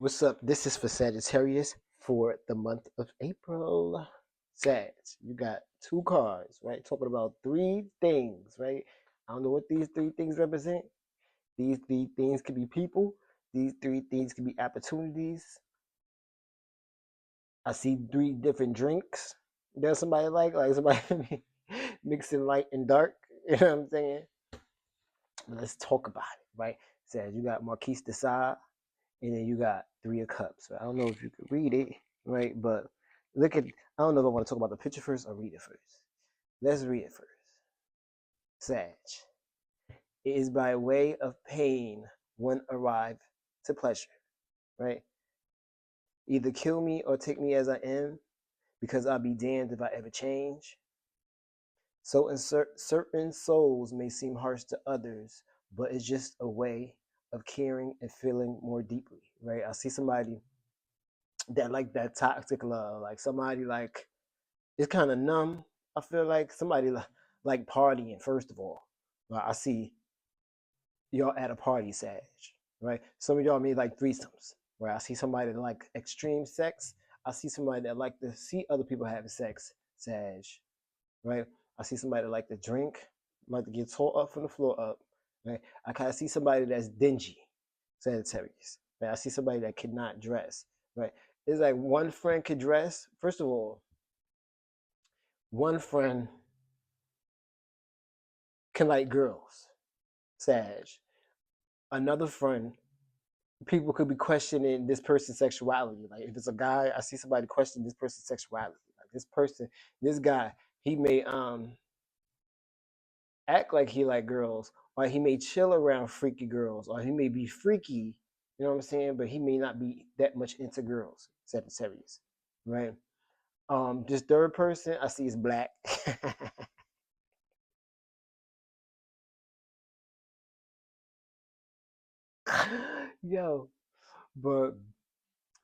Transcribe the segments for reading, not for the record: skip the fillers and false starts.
What's up? This is for Sagittarius for the month of April. Sag, you got two cards, right? Talking about three things, right? I don't know what these three things represent. These three things could be people. These three things could be opportunities. I see three different drinks. There's somebody like somebody mixing light and dark. You know what I'm saying? But let's talk about it, right? Says you got Marquise de Sade, and then you got Three of Cups. I don't know if you could read it, right? But look at, I don't know if I want to talk about the picture first or read it first. Let's read it first. Sag. It is by way of pain one arrive to pleasure, right? Either kill me or take me as I am, because I'll be damned if I ever change. So in certain souls may seem harsh to others, but it's just a way of caring and feeling more deeply, right? I see somebody that like that toxic love, like somebody like it's kind of numb. I feel like somebody like partying. First of all, like I see y'all at a party, Sag, right? Some of y'all may like threesomes, right? I see somebody that like extreme sex. I see somebody that like to see other people having sex, Sag, right? I see somebody that like to drink, like to get tore up from the floor up, right? I kind of see somebody that's dingy, Sagittarius, right? I see somebody that cannot dress, right? It's like one friend could dress. First of all, one friend can like girls, Sag. Another friend, people could be questioning this person's sexuality. Like if it's a guy, I see somebody question this person's sexuality. Like this person, this guy, he may act like he like girls, or he may chill around freaky girls, or he may be freaky, you know what I'm saying? But he may not be that much into girls, Sagittarius, right? This third person I see is black. Yo, but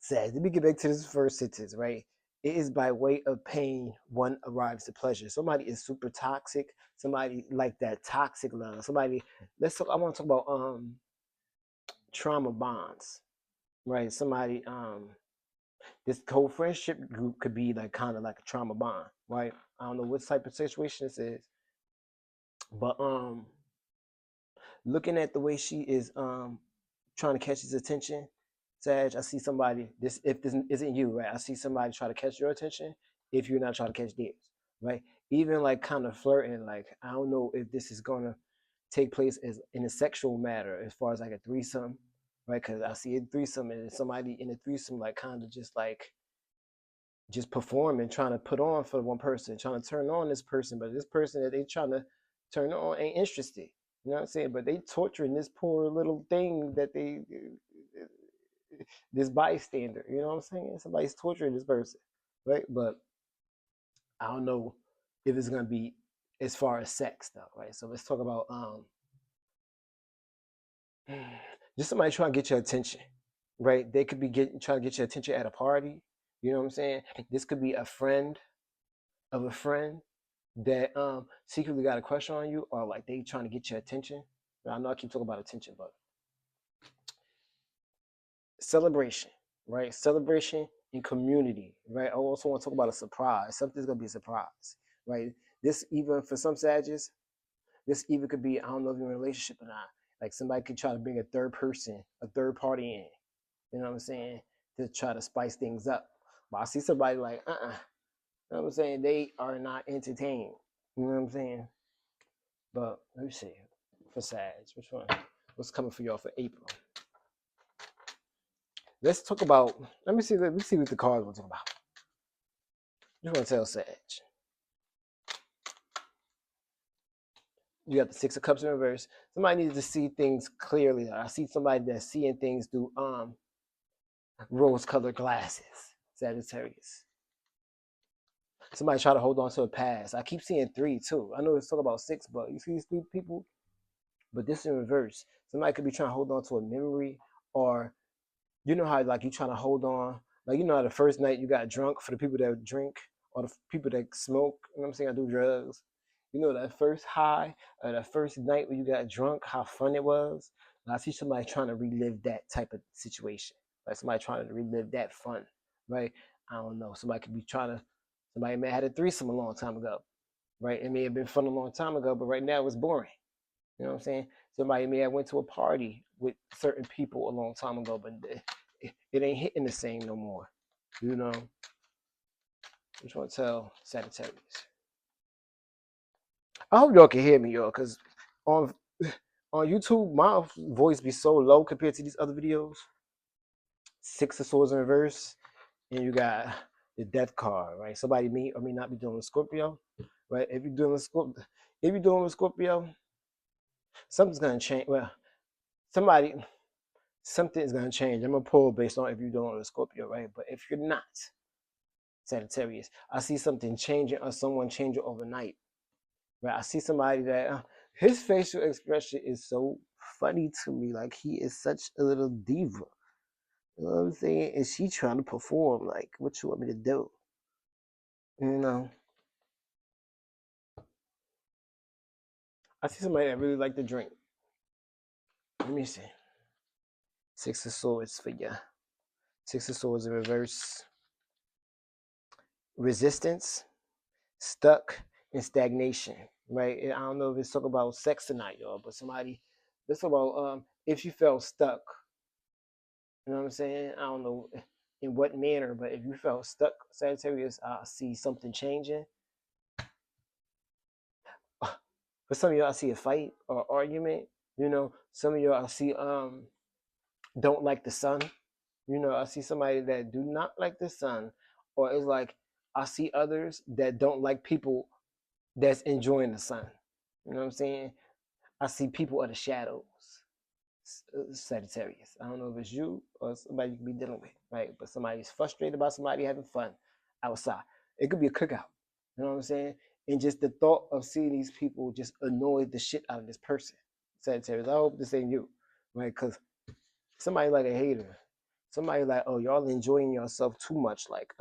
says, let me get back to this first sentence, right? It is by way of pain one arrives to pleasure. Somebody is super toxic. Somebody like that toxic love. Somebody, let's talk. I want to talk about trauma bonds, right? Somebody this whole friendship group could be like kind of like a trauma bond, right? I don't know what type of situation this is, but looking at the way she is trying to catch his attention, Sag, I see somebody, this if this isn't you, right? I see somebody try to catch your attention if you're not trying to catch theirs, right? Even like kind of flirting, like I don't know if this is gonna take place as in a sexual matter as far as like a threesome, right? Because I see a threesome and somebody in a threesome like kind of just performing, trying to put on for one person, trying to turn on this person, but this person that they trying to turn on ain't interested. You know what I'm saying? But they torturing this poor little thing that they this bystander. You know what I'm saying? Somebody's torturing this person, right? But I don't know if it's gonna be as far as sex though, right? So let's talk about just somebody trying to get your attention, right? They could be trying to get your attention at a party. You know what I'm saying? This could be a friend of a friend that secretly got a crush on you, or like they trying to get your attention. I know I keep talking about attention, but celebration, right? Celebration in community, right? I also want to talk about a surprise. Something's gonna be a surprise, right? This even for some Sagittarius, this even could be, I don't know if you're in a relationship or not. Like somebody could try to bring a third person, a third party in. You know what I'm saying? To try to spice things up. But I see somebody like, you know what I'm saying? They are not entertained. You know what I'm saying? But let me see. For Sag, which one? What's coming for y'all for April? Let's talk about. Let me see what the cards want to talk about. Just want to tell Sag. You got the Six of Cups in reverse. Somebody needs to see things clearly. I see somebody that's seeing things through rose-colored glasses. Sagittarius. Somebody try to hold on to a past. I keep seeing three too. I know it's talking about six, but you see these three people, but this in reverse. Somebody could be trying to hold on to a memory, or you know how like you trying to hold on, like you know how the first night you got drunk for the people that drink or the people that smoke. You know what I'm saying? I do drugs. You know that first high or that first night when you got drunk, how fun it was. And I see somebody trying to relive that type of situation. Like somebody trying to relive that fun, right? I don't know. Somebody may have had a threesome a long time ago, right? It may have been fun a long time ago, but right now it's boring. You know what I'm saying? Somebody may have went to a party with certain people a long time ago, but it ain't hitting the same no more. You know? I'm trying to tell Sagittarius. I hope y'all can hear me, y'all, because on on YouTube, my voice be so low compared to these other videos. Six of Swords in reverse, and you got the Death card, right? Somebody may or may not be dealing with Scorpio, right? If you're dealing with Scorpio, something's gonna change. Well, something's gonna change. I'm gonna pull based on if you're dealing with Scorpio, right? But if you're not Sagittarius, I see something changing or someone changing overnight. Right? I see somebody that his facial expression is so funny to me. Like he is such a little diva. You know what I'm saying? And she trying to perform like what you want me to do. You know? I see somebody that really like to drink. Let me see. Six of Swords for ya. Six of Swords in reverse. Resistance, stuck, and stagnation. Right? And I don't know if it's talking about sex or not, y'all, but let's talk about if you felt stuck. You know what I'm saying? I don't know in what manner, but if you felt stuck, Sagittarius, I see something changing. For some of y'all, I see a fight or argument. You know, some of y'all I see don't like the sun. You know, I see somebody that do not like the sun, or it's like I see others that don't like people that's enjoying the sun. You know what I'm saying? I see people of the shadows. Sagittarius. I don't know if it's you or somebody you could be dealing with, right? But somebody's frustrated about somebody having fun outside. It could be a cookout. You know what I'm saying? And just the thought of seeing these people just annoy the shit out of this person. Sagittarius. I hope this ain't you, right? Because somebody like a hater. Somebody like, oh, y'all enjoying yourself too much, like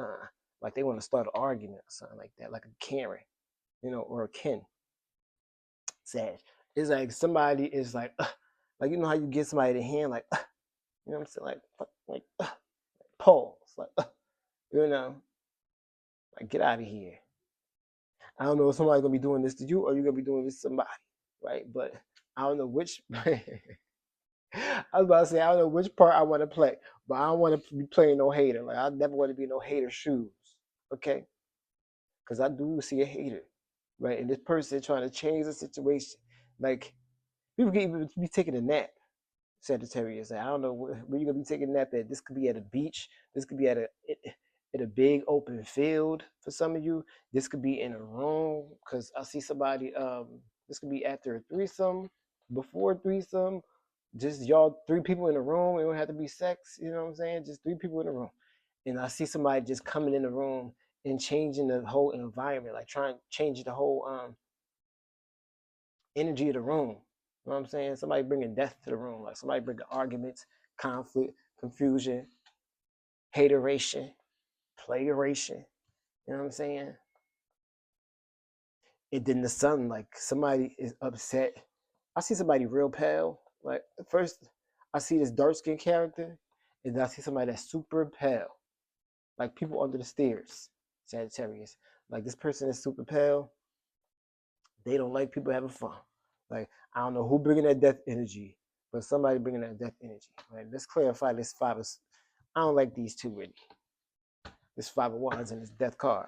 they want to start an argument or something like that, like a Karen, you know, or a Ken. Sag. It's like somebody is like you know how you get somebody the hand, like, you know what I'm saying, like pause, like, you know, like get out of here. I don't know if somebody's gonna be doing this to you or you're gonna be doing this to somebody, right? But I don't know which. I was about to say I don't know which part I want to play, but I don't want to be playing no hater. Like I never want to be no hater shoes, okay? Because I do see a hater, right? And this person trying to change the situation. Like people can even be taking a nap. Sagittarius. I don't know where you're gonna be taking a nap at. This could be at a beach. This could be at a big open field for some of you. This could be in a room because I see somebody. This could be after a threesome, before a threesome. Just y'all three people in a room. It don't have to be sex. You know what I'm saying? Just three people in a room. And I see somebody just coming in the room and changing the whole environment, like trying to change the whole energy of the room. You know what I'm saying? Somebody bringing death to the room, like somebody bringing arguments, conflict, confusion, hateration, playeration. You know what I'm saying? And then the sun, like somebody is upset. I see somebody real pale. Like at first, I see this dark skinned character, and then I see somebody that's super pale, like people under the stairs. Sagittarius. Like this person is super pale. They don't like people having fun. Like I don't know who bringing that death energy, but somebody bringing that death energy. Right? Let's clarify this five. I don't like these two really. This Five of Wands and this Death card.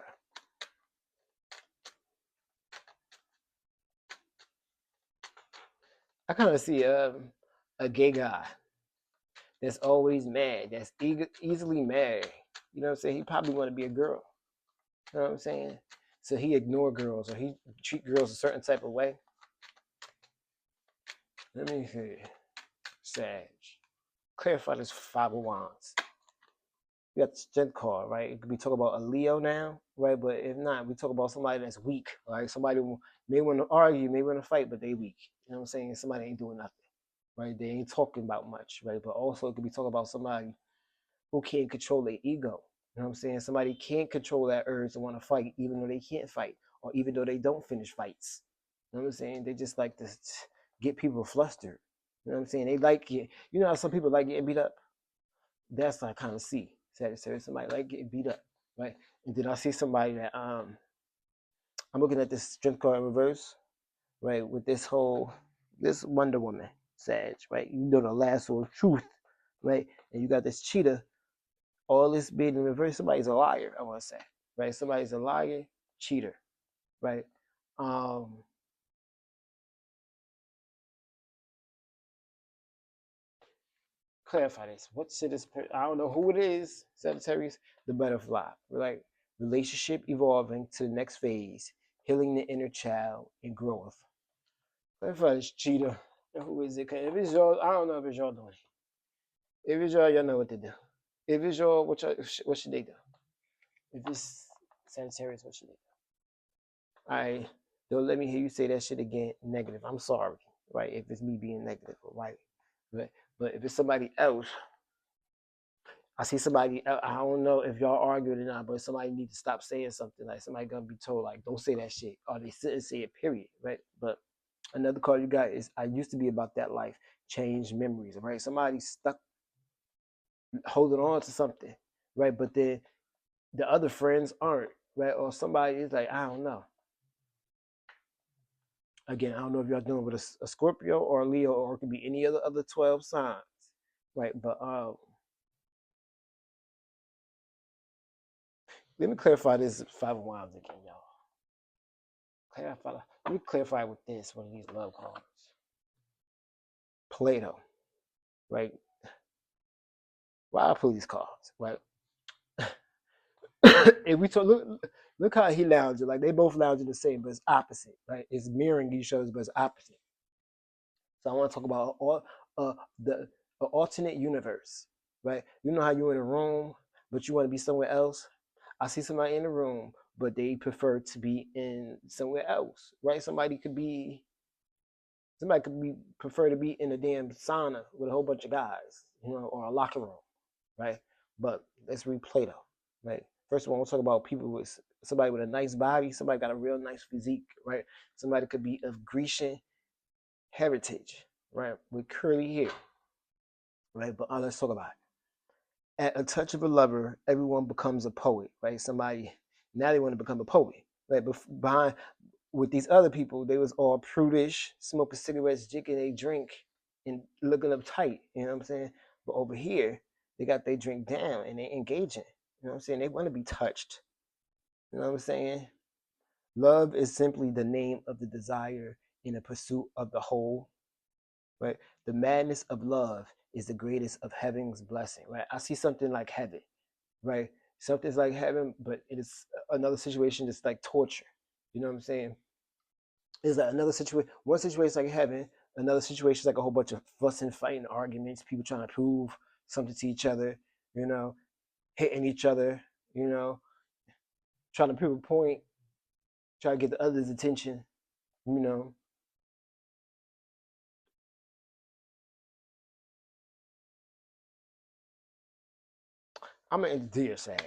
I kind of see a gay guy that's always mad, that's easily mad. You know what I'm saying? He probably want to be a girl. You know what I'm saying? So he ignore girls or he treat girls a certain type of way. Let me see. Sag. Clarify this Five of Wands. We got the Strength card, right? It could be talking about a Leo now, right? But if not, we talk about somebody that's weak, right? Somebody may want to argue, may want to fight, but they weak. You know what I'm saying? Somebody ain't doing nothing, right? They ain't talking about much, right? But also it could be talking about somebody who can't control their ego. You know what I'm saying? Somebody can't control that urge to want to fight, even though they can't fight, or even though they don't finish fights. You know what I'm saying? They just like to get people flustered. You know what I'm saying? They like it. You know how some people like getting beat up? That's what I kind of see. Sagittarius, somebody like getting beat up, right? And then I see somebody that I'm looking at this strength card in reverse, right? With this Wonder Woman, Sag, right? You know the lasso of truth, right? And you got this cheetah, all this being in reverse. Somebody's a liar, I want to say, right? Somebody's a liar, cheater, right? Um, Clarify this. What shit is? I don't know who it is. Sagittarius, the butterfly, like relationship evolving to the next phase, healing the inner child and growth. Clarify this, cheetah. Who is it? If it's y'all, I don't know if it's y'all doing it. If it's y'all know what to do. If it's y'all, what should they do? If it's Sagittarius, what should they do? I don't let me hear you say that shit again. Negative. I'm sorry, right? If it's me being negative, right? But if it's somebody else, I see somebody. I don't know if y'all arguing or not, but somebody need to stop saying something. Like somebody gonna be told, like, don't say that shit, or they sit and say it. Period. Right. But another card you got is I used to be about that life. Change memories. Right. Somebody stuck holding on to something. Right. But then the other friends aren't. Right. Or somebody is like, I don't know. Again, I don't know if y'all dealing with a Scorpio or a Leo, or it could be any other 12 signs. Right. But let me clarify this 5 of Wands again, y'all. Clarify. Let me clarify with this one of these love cards. Plato, right? Why I pull these cards, right? If we talk, look how he lounging. Like they both lounging the same, but it's opposite, right? It's mirroring each other, but it's opposite. So I want to talk about the alternate universe, right? You know how you're in a room, but you want to be somewhere else. I see somebody in the room, but they prefer to be in somewhere else, right? Somebody could be prefer to be in a damn sauna with a whole bunch of guys, or a locker room, right? But let's read Plato, right? First of all, we'll talk about people with somebody with a nice body, somebody got a real nice physique, right? Somebody could be of Grecian heritage, right? With curly hair, right? But let's talk about it. At a touch of a lover, everyone becomes a poet, right? Somebody now they want to become a poet, right? But behind with these other people, they was all prudish, smoking cigarettes, drinking a drink, and looking uptight. You know what I'm saying? But over here, they got their drink down and they engaging. You know what I'm saying? They want to be touched. You know what I'm saying? Love is simply the name of the desire in the pursuit of the whole. Right? The madness of love is the greatest of heaven's blessing. Right? I see something like heaven. Right? Something's like heaven, but it is another situation that's like torture. You know what I'm saying? Is that another situation? One situation is like heaven. Another situation is like a whole bunch of fussing, fighting, arguments, people trying to prove something to each other, you know, hitting each other, you know, trying to prove a point, trying to get the other's attention, you know. I'm an deer Sag.